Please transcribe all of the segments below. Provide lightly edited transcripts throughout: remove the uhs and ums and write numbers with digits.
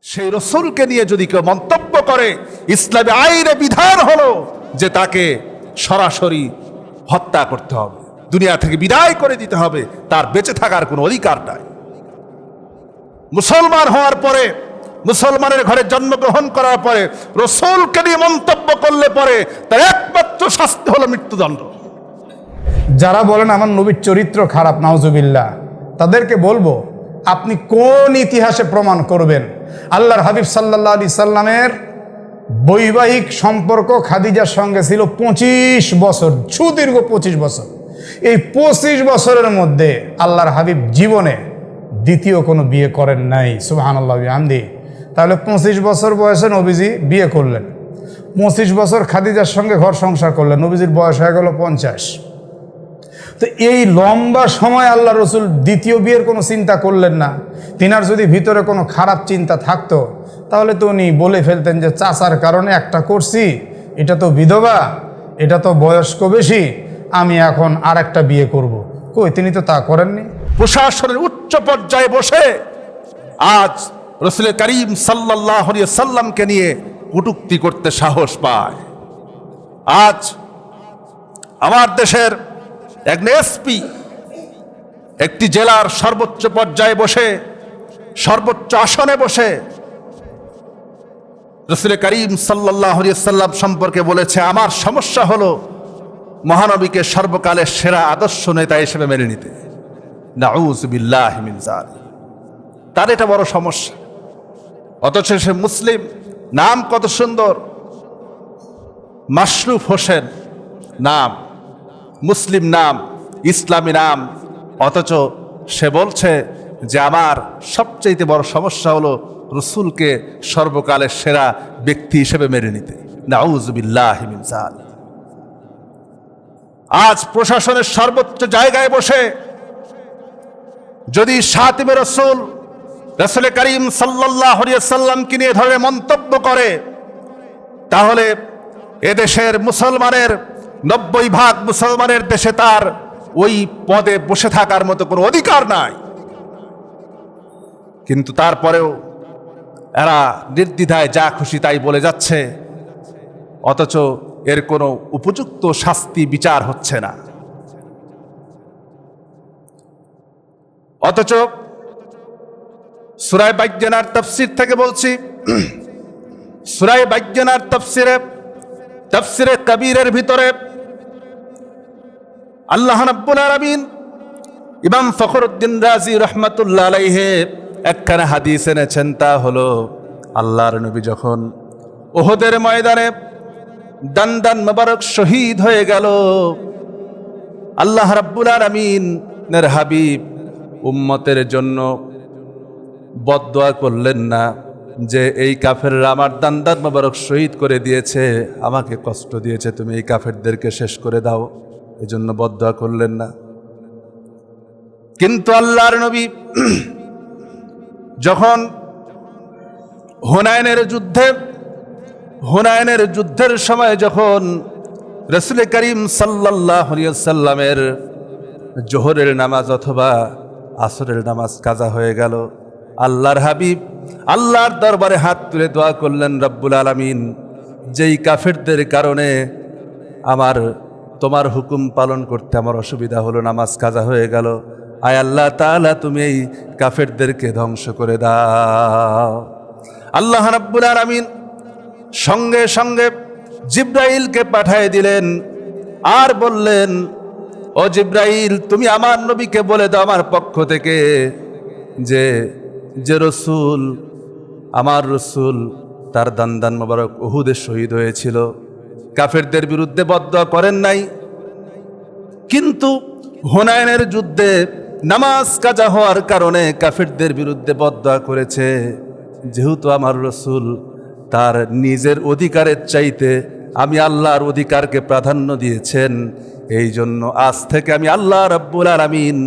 সেই রসুলকে নিয়ে যদি কেউ মন্তব্য করে, ইসলামী আইনে বিধান হলো যে তাকে সরাসরি হত্যা করতে হবে, দুনিয়া থেকে বিদায় করে দিতে হবে, তার বেঁচে থাকার কোনো অধিকার নাই। মুসলমান হওয়ার পরে, মুসলমানের ঘরে জন্মগ্রহণ করার পরে রসুলকে নিয়ে মন্তব্য করলে পরে তার একমাত্র শাস্তি হলো মৃত্যুদণ্ড। যারা বলেন আমার নবীর চরিত্র খারাপ, নাউজুবিল্লাহ, তাদেরকে বলবো আপনি কোন ইতিহাসে প্রমাণ করবেন আল্লাহর হাবিব সাল্লাল্লাহু আলাইহি সাল্লামের বৈবাহিক সম্পর্ক খাদিজার সঙ্গে ছিল 25 বছর, সুদীর্ঘ 25 বছর। এই 25 বছরের মধ্যে আল্লাহর হাবিব জীবনে দ্বিতীয় কোনো বিয়ে করেন নাই। সুবহানাল্লাহ বিহামদি। তাহলে 25 বছর বয়সে নবীজি বিয়ে করলেন, 25 বছর খাদিজার সঙ্গে ঘর সংসার করলেন, নবীজির বয়স হয়ে গেল 50। তো এই লম্বা সময় আল্লাহ রসুল দ্বিতীয় বিয়ের কোনো চিন্তা করলেন না। তিনার যদি ভিতরে কোনো খারাপ চিন্তা থাকতো তাহলে তো উনি বলে ফেলতেন যে চাচার কারণে একটা করছি, এটা তো বিধবা, এটা তো বয়স্ক বেশি, আমি এখন আর একটা বিয়ে করব। কই, তিনি তো তা করেননি। প্রশাসনের উচ্চ পর্যায়ে বসে আজ রসুল করিম সাল্লাল্লাহু আলাইহি সাল্লামকে নিয়ে কটূক্তি করতে সাহস পায়। আজ আমার দেশের এক এসপি একটি জেলার সর্বোচ্চ পর্যায়ে বসে, সর্বোচ্চ আসনে বসে রসুল করিম সাল্লাল্লাহু আলাইহি সাল্লাম সম্পর্কে বলেছে, আমার সমস্যা হলো মহানবীকে সর্বকালের সেরা আদর্শ নেতা হিসেবে মেনে নিতে। নাউযু বিল্লাহি মিন যালিক। তার এটা বড় সমস্যা। অথচ সে মুসলিম, নাম কত সুন্দর, মাশরুফ হোসেন নাম, মুসলিম নাম, ইসলামী নাম, অথচ সে বলছে যে আমার সবচেয়ে বড় সমস্যা হলো রসুলকে সর্বকালের সেরা ব্যক্তি হিসেবে মেনে নিতে। নাউযু বিল্লাহি মিন যালিক। আজ প্রশাসনের সর্বোচ্চ জায়গায় বসে যদি খাতিমে রসুল রসুল করিম সাল্লাল্লাহু আলাইহি সাল্লামকে নিয়ে ধরে মন্তব্য করে, তাহলে এদেশের মুসলমানের 90% মুসলমানের দেশে তার ওই পদে বসে থাকার মতো কোনো অধিকার নাই। কিন্তু তারপরেও এরা নির্দ্বিধায় যা খুশি তাই বলে যাচ্ছে, অথচ এর কোনো উপযুক্ত শাস্তি বিচার হচ্ছে না। অথচ সূরা বাইয়িনার তাফসীর থেকে বলছি, সূরা বাইয়িনার তাফসীরে কবীরের ভিতরে আল্লাহ রাব্বুল আলামিন ইমাম ফখরুদ্দিন রাজি রাহমাতুল্লাহ আলাইহি একখানা হাদিস এনেছেন। তা হলো আল্লাহর নবী যখন উহুদের ময়দানে দান্দান মোবারক শহীদ হয়ে গেল, আল্লাহ রাব্বুল আলামিনের হাবিব উম্মতের জন্য বদদোয়া করলেন না যে এই কাফেররা আমার দান্দান মোবারক শহীদ করে দিয়েছে, আমাকে কষ্ট দিয়েছে, তুমি এই কাফেরদেরকে শেষ করে দাও, এজন্য বদদোয়া করলেন না। কিন্তু আল্লাহর নবী যখন হুনাইনের যুদ্ধের সময় যখন রাসূল করিম সাল্লাল্লাহু আলাইহি সাল্লামের জোহরের নামাজ অথবা আসরের নামাজ কাজা হয়ে গেল, আল্লাহর হাবিব আল্লাহর দরবারে হাত তুলে দোয়া করলেন, রব্বুল আলামিন, যেই কাফেরদের কারণে তোমার হুকুম পালন করতে আমার অসুবিধা হলো, নামাজ কাজা হয়ে গেল, আয় আল্লাহ তাআলা তুমি এই কাফেরদেরকে ধ্বংস করে দাও। আল্লাহ রাব্বুল আলামিন সঙ্গে সঙ্গে জিব্রাইলকে পাঠিয়ে দিলেন আর বললেন, ও জিব্রাইল, তুমি আমার নবীকে বলে দাও আমার পক্ষ থেকে যে রসুল, আমার রসুল তার দান্দান মোবারক উহুদে শহীদ হয়েছিল, কাফেরদের বিরুদ্ধে বদদোয়া করেন নাই, কিন্তু হুনাইনের যুদ্ধে নামাজ কাজা হওয়ার কারণে কাফেরদের বিরুদ্ধে বদদোয়া করেছে। যেহেতু আমার রসুল তার নিজের অধিকারের চাইতে আমি আল্লাহর অধিকারকে প্রাধান্য দিয়েছেন, এই জন্য আজ থেকে আমি আল্লাহ রাব্বুল আলামিন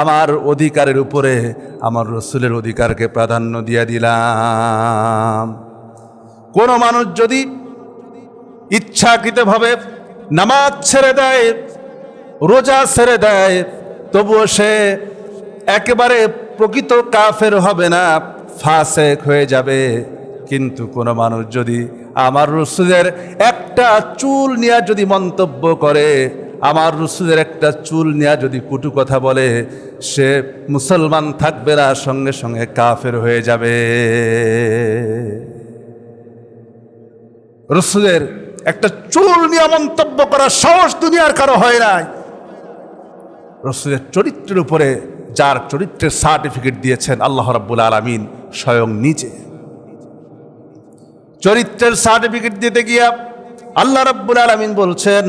আমার অধিকারের উপরে আমার রসুলের অধিকারকে প্রাধান্য দিয়ে দিলাম। কোনো মানুষ যদি ইচ্ছাকৃতভাবে নামাজ ছেড়ে দেয়, রোজা ছেড়ে দেয়, তবুও সে একেবারে প্রকৃত কাফের হবে না, ফাসেক হয়ে যাবে। কিন্তু কোনো মানুষ যদি আমার রাসূলের একটা চুল নিয়ে যদি মন্তব্য করে, আমার রাসূলের একটা চুল নিয়ে যদি কটু কথা বলে, সে মুসলমান থাকবে না, সঙ্গে সঙ্গে কাফের হয়ে যাবে। রাসূলের একটা চুল নিয়ে মন্তব্য করার সাহস দুনিয়ার কারো হয় নাই। রাসূলের চরিত্রের উপরে যার চরিত্রের সার্টিফিকেট দিয়েছেন আল্লাহ রাব্বুল আলামিন স্বয়ং নিজে। চরিত্রের সার্টিফিকেট দিতে গিয়া আল্লাহ রাব্বুল আলামিন বলছেন,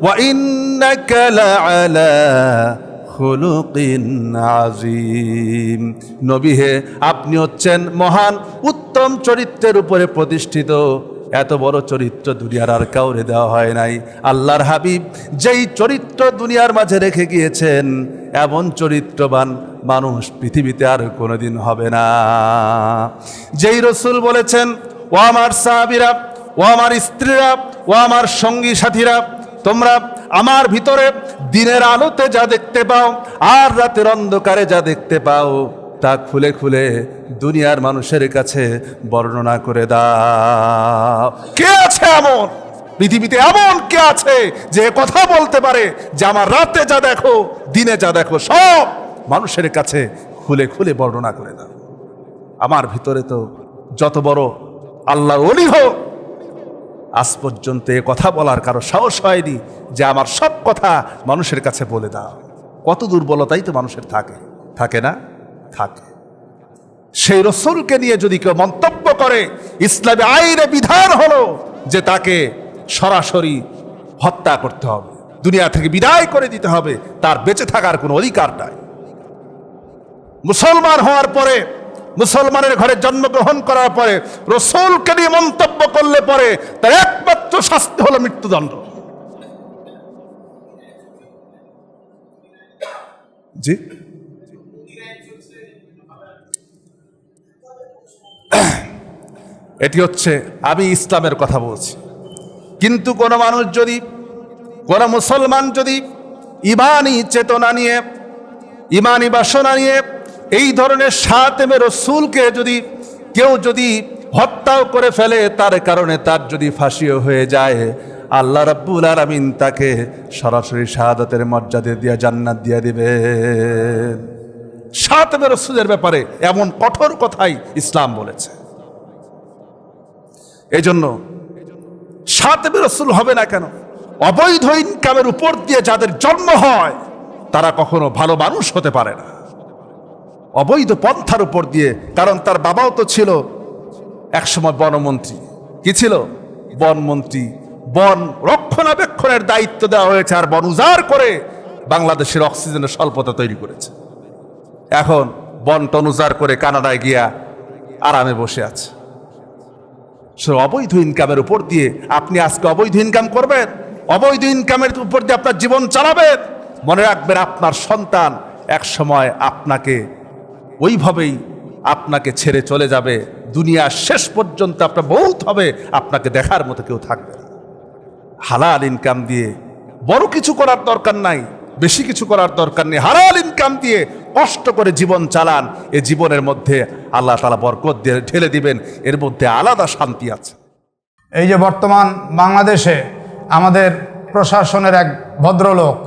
ওয়া ইন্নাকা লাআলা খুলুকিন আযীম। নবী হে, আপনি হচ্ছেন মহান উত্তম চরিত্রের উপরে প্রতিষ্ঠিত। এত বড় চরিত্র দুনিয়ার আর কাউরে দেওয়া হয় নাই। আল্লাহর হাবিব যেই চরিত্র দুনিয়ার মাঝে রেখে গিয়েছেন, এমন চরিত্রবান মানুষ পৃথিবীতে আর কোনোদিন হবে না। যেই রাসূল বলেছেন, ও আমার সাহাবীরা, ও আমার স্ত্রীরা, ও আমার সঙ্গী সাথীরা, তোমরা আমার ভিতরে দিনের আলোতে যা দেখতে পাও আর রাতের অন্ধকারে যা দেখতে পাও, তা খুলে খুলে দুনিয়ার মানুষের কাছে বর্ণনা করে দাও। কে আছে এমন পৃথিবীতে, এমন কে আছে যে কথা বলতে পারে যে আমার রাতে যা দেখো দিনে যা দেখো সব মানুষের কাছে খুলে খুলে বর্ণনা করে দাও? আমার ভিতরে তো যত বড় আল্লাহর ওলি হোক, আজ পর্যন্ত এ কথা বলার কারো সাহস হয়নি যে আমার সব কথা মানুষের কাছে বলে দাও। কত দুর্বলতাই তো মানুষের থাকে, থাকে না? থাকে। সেই রাসূলকে নিয়ে যদি কেউ মন্তব্য করে, ইসলামে আইনে বিধান হলো যে তাকে সরাসরি হত্যা করতে হবে, দুনিয়া থেকে বিদায় করে দিতে হবে, তার বেঁচে থাকার কোনো অধিকার নাই। মুসলমান হওয়ার পরে, মুসলমানের ঘরে জন্মগ্রহণ করার পরে রাসূলকে নিয়ে মন্তব্য করলে পরে তার একমাত্র শাস্তি হলো মৃত্যুদণ্ড। জি, এটি হচ্ছে আমি ইসলামের কথা বলছি। কিন্তু কোনো মানুষ যদি, কোনো মুসলমান যদি ইমানি চেতনা নিয়ে, ইমানি বাসনা নিয়ে এই ধরনের শাতেমে রাসূলকে যদি কেউ যদি হত্যাও করে ফেলে, তার কারণে তার যদি ফাঁসিও হয়ে যায়, আল্লাহ রাব্বুল আলামিন তাকে সরাসরি শাহাদাতের মর্যাদা দিয়ে জান্নাত দিয়ে দিবেন। শাতেমে রাসূলের ব্যাপারে এমন কঠোর কথাই ইসলাম বলেছে। এই জন্য শাতেমে রাসূল হবে না কেন? অবৈধ ইনকামের উপর দিয়ে যাদের জন্ম হয় তারা কখনো ভালো মানুষ হতে পারে না। অবৈধ পন্থার উপর দিয়ে, কারণ তার বাবাও তো ছিল একসময় বনমন্ত্রী। কি ছিল? বনমন্ত্রী। বন রক্ষণাবেক্ষণের দায়িত্ব দেওয়া হয়েছে, আর বন উজাড় করে বাংলাদেশের অক্সিজেনের স্বল্পতা তৈরি করেছে। এখন বন টন উজাড় করে কানাডায় গিয়া আরামে বসে আছে। সে অবৈধ ইনকামের উপর দিয়ে আপনি আজকে অবৈধ ইনকাম করবেন, অবৈধ ইনকামের উপর দিয়ে আপনার জীবন চালাবেন। মনে রাখবেন, আপনার সন্তান এক সময় আপনাকে ওইভাবেই আপনাকে ছেড়ে চলে যাবে। দুনিয়া শেষ পর্যন্ত আপনার বহুত হবে, আপনাকে দেখার মতো কেউ থাকবে না। হালাল ইনকাম দিয়ে বড় কিছু করার দরকার নাই, বেশি কিছু করার দরকার নেই। হালাল ইনকাম দিয়ে কষ্ট করে জীবন চালান। এ জীবনের মধ্যে আল্লাহ তাআলা বরকত দিয়ে ঢেলে দিবেন, এর মধ্যে আলাদা শান্তি আছে। এই যে বর্তমান বাংলাদেশে আমাদের প্রশাসনের এক ভদ্রলোক,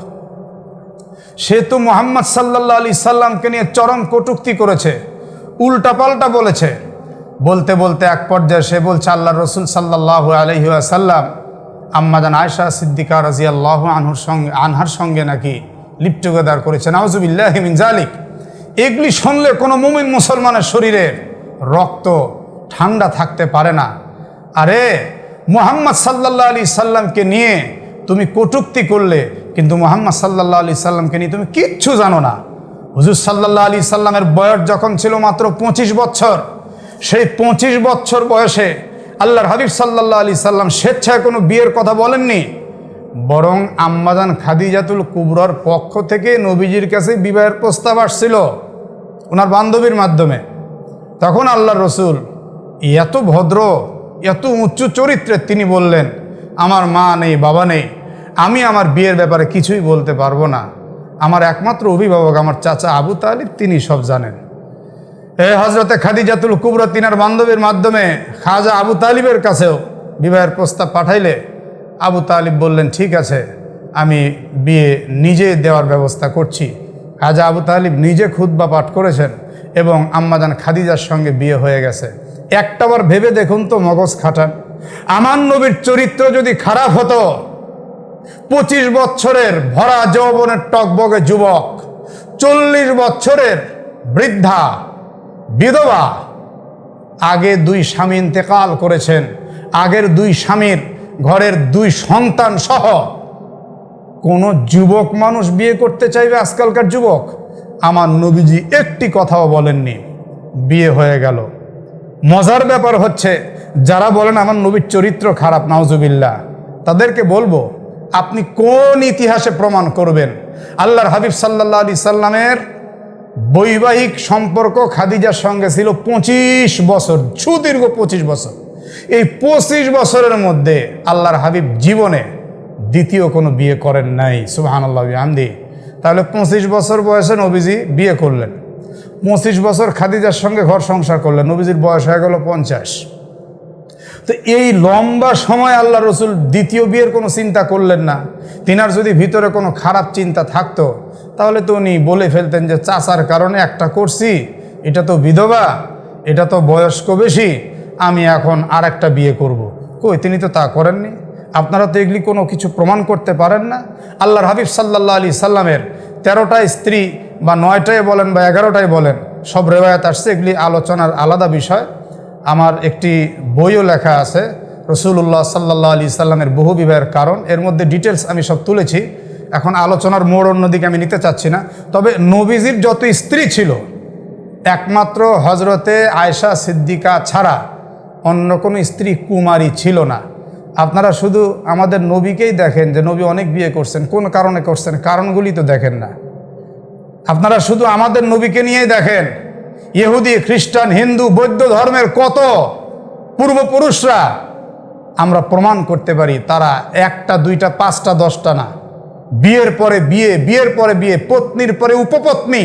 সে তো মুহাম্মদ সাল্লাল্লাহু আলাইহি সাল্লামকে নিয়ে চরম কটূক্তি করেছে, উল্টাপাল্টা বলেছে। বলতে বলতে এক পর্যায়ে সে বলছে আল্লাহর রাসূল সাল্লাল্লাহু আলাইহি ওয়াসাল্লাম আম্মাজান আয়েশা সিদ্দিকা রাদিয়াল্লাহু আনহার সঙ্গে নাকি লিপ টুগেদার করেছে। নাউজুবিল্লাহি মিন যালিক। এগুলি শুনলে কোনো মুমিন মুসলমানের শরীরে রক্ত ঠান্ডা থাকতে পারে না। আরে মুহাম্মদ সাল্লাল্লাহু আলাইহি সাল্লামকে নিয়ে তুমি কটূক্তি করলে, কিন্তু মুহাম্মদ সাল্লাল্লাহু আলাইহি সাল্লামকে নিয়ে তুমি কিচ্ছু জানো না। হুজুর সাল্লাল্লাহু আলাইহি সাল্লামের বয়স যখন ছিল মাত্র 25 বছর, সেই 25 বছর বয়সে আল্লাহর হাবিব সাল্লাল্লাহু আলাইহি সাল্লাম স্বেচ্ছায় কোনো বিয়ের কথা বলেননি, বরং আম্মাজান খাদিজাতুল কুবরার পক্ষ থেকে নবীজির কাছে বিবাহের প্রস্তাব আসছিল ওনার বান্ধবীর মাধ্যমে। তখন আল্লাহর রসুল এত ভদ্র, এত উচ্চ চরিত্রের, তিনি বললেন আমার মা নেই, বাবা নেই, আমি আমার বিয়ের ব্যাপারে কিছুই বলতে পারবো না। আমার একমাত্র অভিভাবক আমার চাচা আবু তালিব, তিনি সব জানেন। হজরতে খাদিজাতুল কুবরা তিনার বান্ধবীর মাধ্যমে খাজা আবু তালিবের কাছেও বিবাহের প্রস্তাব পাঠাইলে আবু তালিব বললেন, ঠিক আছে, আমি বিয়ে নিজে দেওয়ার ব্যবস্থা করছি। খাজা আবু তালিব নিজে খুতবা পাঠ করেছেন এবং আম্মাজান খাদিজার সঙ্গে বিয়ে হয়ে গেছে। একটাবার ভেবে দেখুন তো, মগজ খাটান। আমার নবীর চরিত্র যদি খারাপ হতো, 25 বছরের ভরা যৌবনের টকবগে যুবক, 40 বছরের বৃদ্ধা বিধবা, আগে 2 স্বামী ইন্তেকাল করেছেন, আগের 2 স্বামীর ঘরের 2 সন্তান সহ কোন যুবক মানুষ বিয়ে করতে চাইবে? আজকালকার যুবক? আমার নবীজি একটি কথাও বলেননি, বিয়ে হয়ে গেল। মজার ব্যাপার হচ্ছে, যারা বলেন আমার নবীর চরিত্র খারাপ, নাউজুবিল্লাহ, তাদেরকে বলবো, আপনি কোন ইতিহাসে প্রমাণ করবেন আল্লাহর হাবিব সাল্লাল্লাহু আলাইহি সাল্লামের বৈবাহিক সম্পর্ক খাদিজার সঙ্গে ছিল 25 বছর, সুদীর্ঘ 25 বছর। এই 25 বছরের মধ্যে আল্লাহর হাবিব জীবনে দ্বিতীয় কোনো বিয়ে করেন নাই। সুবহানাল্লাহ বিহামদি। তাহলে 25 বছর বয়সে নবীজি বিয়ে করলেন, 25 বছর খাদিজার সঙ্গে ঘর সংসার করলেন, নবীজির বয়স হয়ে গেল 50। তো এই লম্বা সময় আল্লাহ রসুল দ্বিতীয় বিয়ের কোনো চিন্তা করলেন না। তিনার যদি ভিতরে কোনো খারাপ চিন্তা থাকতো, তাহলে তো উনি বলে ফেলতেন যে চাচার কারণে একটা করছি, এটা তো বিধবা, এটা তো বয়স্ক বেশি, আমি এখন আর একটা বিয়ে করব। কই, তিনি তো তা করেননি। আপনারা তো এগুলি কোনো কিছু প্রমাণ করতে পারেন না। আল্লাহর হাবিব সাল্লাল্লাহু আলাইহি সাল্লামের 13টা স্ত্রী বা 9টাই বলেন বা 11টাই বলেন, সব রেওয়ায়াত আসছে, এগুলি আলোচনার আলাদা বিষয়। আমার একটি বইও লেখা আছে, রাসূলুল্লাহ সাল্লাল্লাহু আলাইহি সাল্লামের বহু বিবাহের কারণ। এর মধ্যে ডিটেলস আমি সব তুলেছি। এখন আলোচনার মোড় অন্যদিকে আমি নিতে চাচ্ছি না। তবে নবীজির যত স্ত্রী ছিল, একমাত্র হজরতে আয়েশা সিদ্দিকা ছাড়া অন্য কোনো স্ত্রী কুমারী ছিল না। আপনারা শুধু আমাদের নবীকেই দেখেন যে নবী অনেক বিয়ে করছেন, কোন কারণে করছেন, কারণগুলি তো দেখেন না। আপনারা শুধু আমাদের নবীকে নিয়েই দেখেন। ইহুদি, খ্রিস্টান, হিন্দু, বৌদ্ধ ধর্মের কত পূর্বপুরুষরা আমরা প্রমাণ করতে পারি, তারা 1টা 2টা 5টা 10টা না, বিয়ের পরে বিয়ে, বিয়ের পরে বিয়ে, পত্নীর পরে উপপত্নী,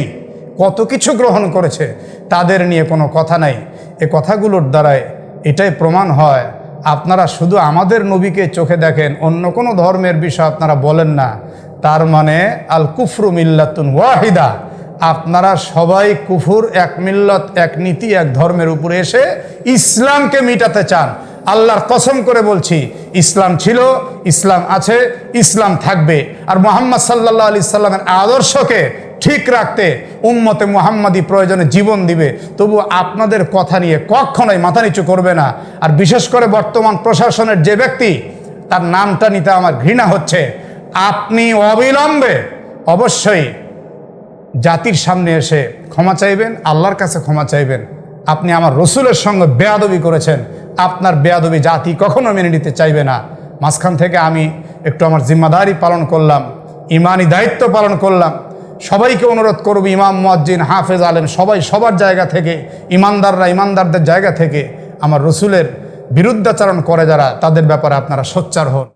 কত কিছু গ্রহণ করেছে। তাদের নিয়ে কোনো কথা নাই। এ কথাগুলোর দ্বারাই এটাই প্রমাণ হয়, আপনারা শুধু আমাদের নবীকে চোখে দেখেন, অন্য কোনো ধর্মের বিষয় আপনারা বলেন না। তার মানে আল কুফরু মিল্লাতুন ওয়াহিদা, আপনারা সবাই কুফুর, এক মিল্লত, এক নীতি, এক ধর্মের উপরে এসে ইসলামকে মিটাতে চান। আল্লাহর কসম করে বলছি, ইসলাম ছিল, ইসলাম আছে, ইসলাম থাকবে। আর মুহাম্মদ সাল্লাল্লাহু আলাইহি সাল্লামের আদর্শকে ঠিক রাখতে উম্মতে মুহাম্মাদি প্রয়োজনে জীবন দিবে। তবু আপনাদের কথা নিয়ে কখনোই মাথা নিচু করবে না। আর বিশেষ করে বর্তমান প্রশাসনের যে ব্যক্তি, তার নামটা নিতে আমার ঘৃণা হচ্ছে, আপনি অবিলম্বে অবশ্যই জাতির সামনে এসে ক্ষমা চাইবেন, আল্লাহর কাছে ক্ষমা চাইবেন। আপনি আমার রসুলের সঙ্গে বেয়াদবি করেছেন, আপনার বেয়াদবি জাতি কখনো মেনে নিতে চাইবে না। মাঝখান থেকে আমি একটু আমার জিম্মাদারি পালন করলাম, ইমানি দায়িত্ব পালন করলাম। সবাইকে অনুরোধ করব, ইমাম, মুয়াজ্জিন, হাফেজ, আলেম, সবাই সবার জায়গা থেকে, ইমানদাররা ইমানদারদের জায়গা থেকে আমার রসুলের বিরুদ্ধাচরণ করে যারা, তাদের ব্যাপারে আপনারা সোচ্চার হন।